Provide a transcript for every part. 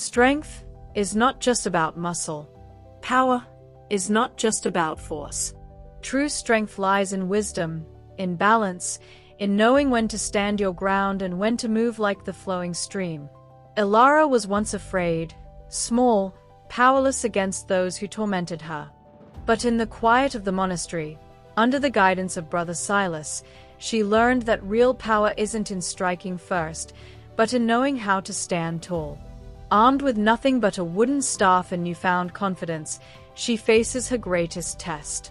Strength is not just about muscle. Power is not just about force. True strength lies in wisdom, in balance, in knowing when to stand your ground and when to move like the flowing stream. Elara was once afraid, small, powerless against those who tormented her. But in the quiet of the monastery, under the guidance of Brother Silas, she learned that real power isn't in striking first, but in knowing how to stand tall. Armed with nothing but a wooden staff and newfound confidence, she faces her greatest test.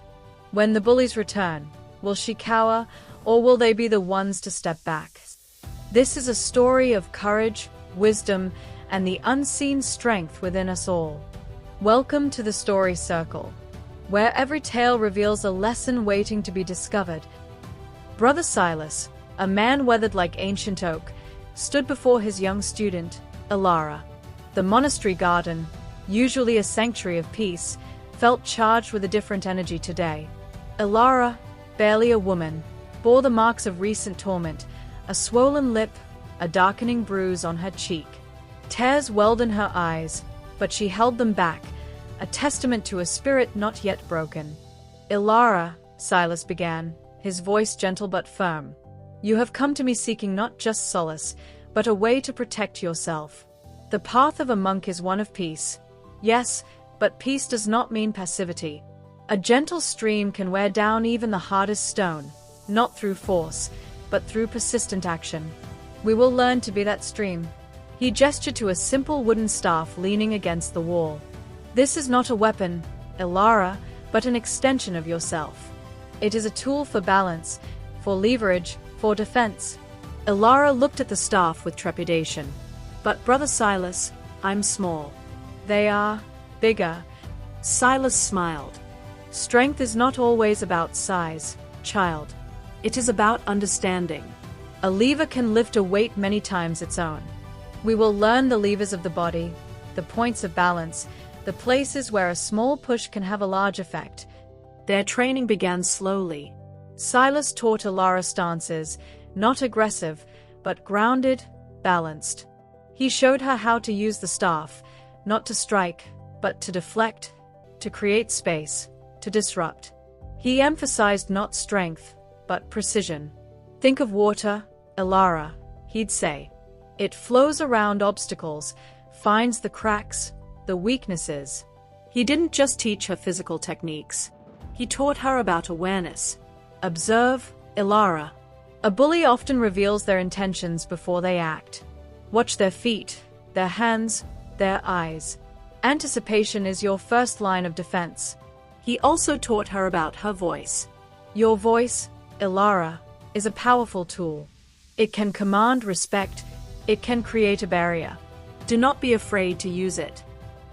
When the bullies return, will she cower, or will they be the ones to step back? This is a story of courage, wisdom, and the unseen strength within us all. Welcome to the Story Circle, where every tale reveals a lesson waiting to be discovered. Brother Silas, a man weathered like ancient oak, stood before his young student, Elara. The monastery garden, usually a sanctuary of peace, felt charged with a different energy today. Elara, barely a woman, bore the marks of recent torment, a swollen lip, a darkening bruise on her cheek. Tears welled in her eyes, but she held them back, a testament to a spirit not yet broken. Elara, Silas began, his voice gentle but firm. You have come to me seeking not just solace, but a way to protect yourself. The path of a monk is one of peace. Yes, but peace does not mean passivity. A gentle stream can wear down even the hardest stone, not through force, but through persistent action. We will learn to be that stream. He gestured to a simple wooden staff leaning against the wall. This is not a weapon, Elara, but an extension of yourself. It is a tool for balance, for leverage, for defense. Elara looked at the staff with trepidation. But Brother Silas, I'm small. They are bigger. Silas smiled. Strength is not always about size, child. It is about understanding. A lever can lift a weight many times its own. We will learn the levers of the body, the points of balance, the places where a small push can have a large effect. Their training began slowly. Silas taught Elara stances, not aggressive, but grounded, balanced. He showed her how to use the staff, not to strike, but to deflect, to create space, to disrupt. He emphasized not strength, but precision. Think of water, Elara, he'd say. It flows around obstacles, finds the cracks, the weaknesses. He didn't just teach her physical techniques. He taught her about awareness. Observe, Elara. A bully often reveals their intentions before they act. Watch their feet, their hands, their eyes. Anticipation is your first line of defense. He also taught her about her voice. Your voice, Elara, is a powerful tool. It can command respect. It can create a barrier. Do not be afraid to use it.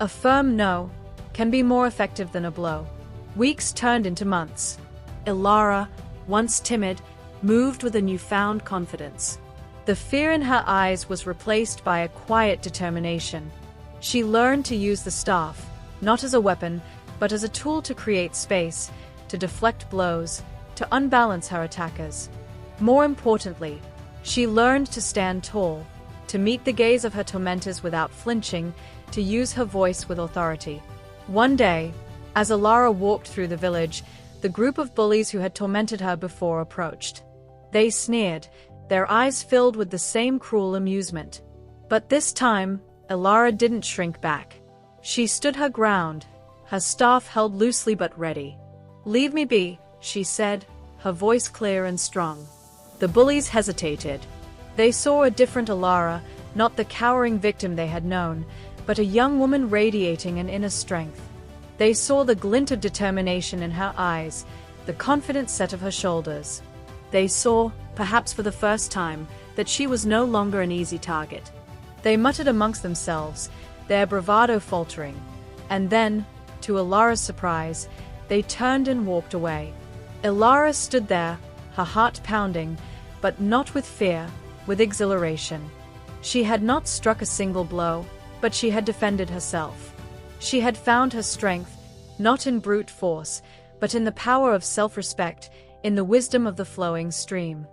A firm no can be more effective than a blow. Weeks turned into months. Elara, once timid, moved with a newfound confidence. The fear in her eyes was replaced by a quiet determination. She learned to use the staff, not as a weapon, but as a tool to create space, to deflect blows, to unbalance her attackers. More importantly, she learned to stand tall, to meet the gaze of her tormentors without flinching, to use her voice with authority. One day, as Elara walked through the village, the group of bullies who had tormented her before approached. They sneered, their eyes filled with the same cruel amusement. But this time, Elara didn't shrink back. She stood her ground, her staff held loosely but ready. Leave me be, she said, her voice clear and strong. The bullies hesitated. They saw a different Elara, not the cowering victim they had known, but a young woman radiating an inner strength. They saw the glint of determination in her eyes, the confident set of her shoulders. They saw, perhaps for the first time, that she was no longer an easy target. They muttered amongst themselves, their bravado faltering. And then, to Elara's surprise, they turned and walked away. Elara stood there, her heart pounding, but not with fear, with exhilaration. She had not struck a single blow, but she had defended herself. She had found her strength, not in brute force, but in the power of self-respect, in the wisdom of the flowing stream.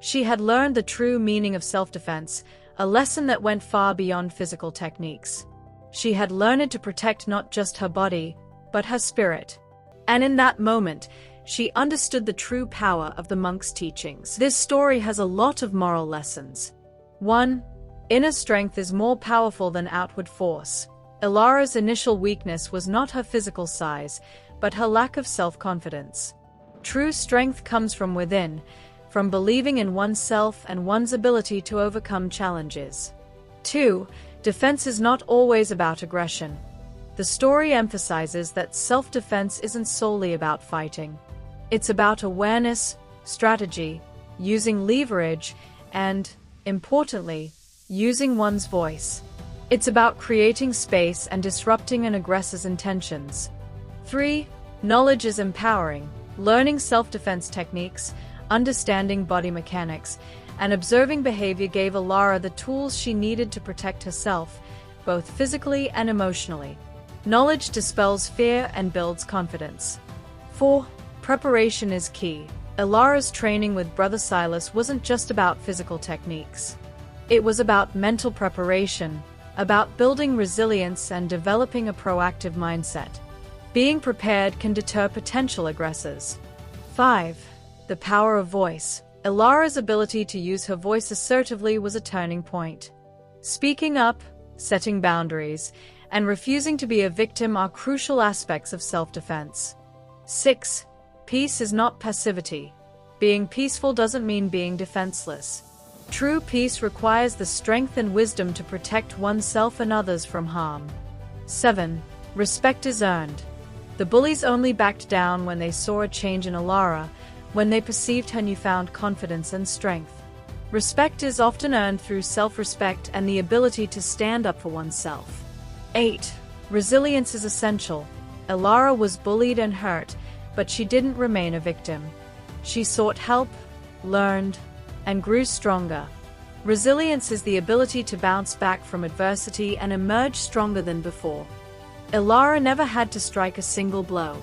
She had learned the true meaning of self-defense, a lesson that went far beyond physical techniques. She had learned to protect not just her body, but her spirit. And in that moment, she understood the true power of the monk's teachings. This story has a lot of moral lessons. 1. Inner strength is more powerful than outward force. Elara's initial weakness was not her physical size, but her lack of self-confidence. True strength comes from within, from believing in oneself and one's ability to overcome challenges. 2. Defense is not always about aggression. The story emphasizes that self-defense isn't solely about fighting. It's about awareness, strategy, using leverage, and, importantly, using one's voice. It's about creating space and disrupting an aggressor's intentions. 3. Knowledge is empowering. Learning self-defense techniques, understanding body mechanics, and observing behavior gave Elara the tools she needed to protect herself, both physically and emotionally. Knowledge dispels fear and builds confidence. 4. Preparation is key. Elara's training with Brother Silas wasn't just about physical techniques. It was about mental preparation, about building resilience and developing a proactive mindset. Being prepared can deter potential aggressors. 5. The power of voice. Elara's ability to use her voice assertively was a turning point. Speaking up, setting boundaries, and refusing to be a victim are crucial aspects of self-defense. 6. Peace is not passivity. Being peaceful doesn't mean being defenseless. True peace requires the strength and wisdom to protect oneself and others from harm. 7. Respect is earned. The bullies only backed down when they saw a change in Elara, when they perceived her newfound confidence and strength. Respect is often earned through self-respect and the ability to stand up for oneself. 8. Resilience is essential. Elara was bullied and hurt, but she didn't remain a victim. She sought help, learned, and grew stronger. Resilience is the ability to bounce back from adversity and emerge stronger than before. Elara never had to strike a single blow.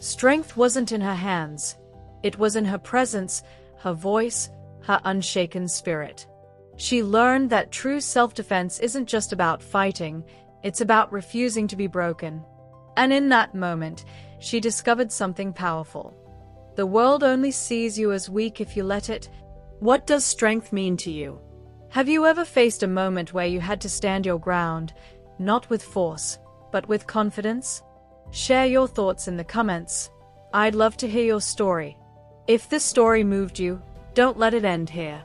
Strength wasn't in her hands. It was in her presence, her voice, her unshaken spirit. She learned that true self-defense isn't just about fighting, it's about refusing to be broken. And in that moment, she discovered something powerful. The world only sees you as weak if you let it. What does strength mean to you? Have you ever faced a moment where you had to stand your ground, not with force, but with confidence? Share your thoughts in the comments. I'd love to hear your story. If this story moved you, don't let it end here.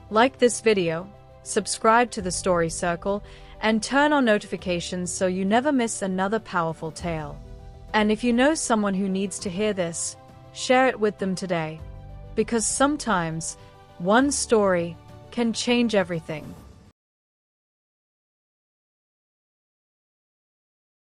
Like this video, subscribe to the Story Circle, and turn on notifications so you never miss another powerful tale. And if you know someone who needs to hear this, share it with them today. Because sometimes, one story can change everything.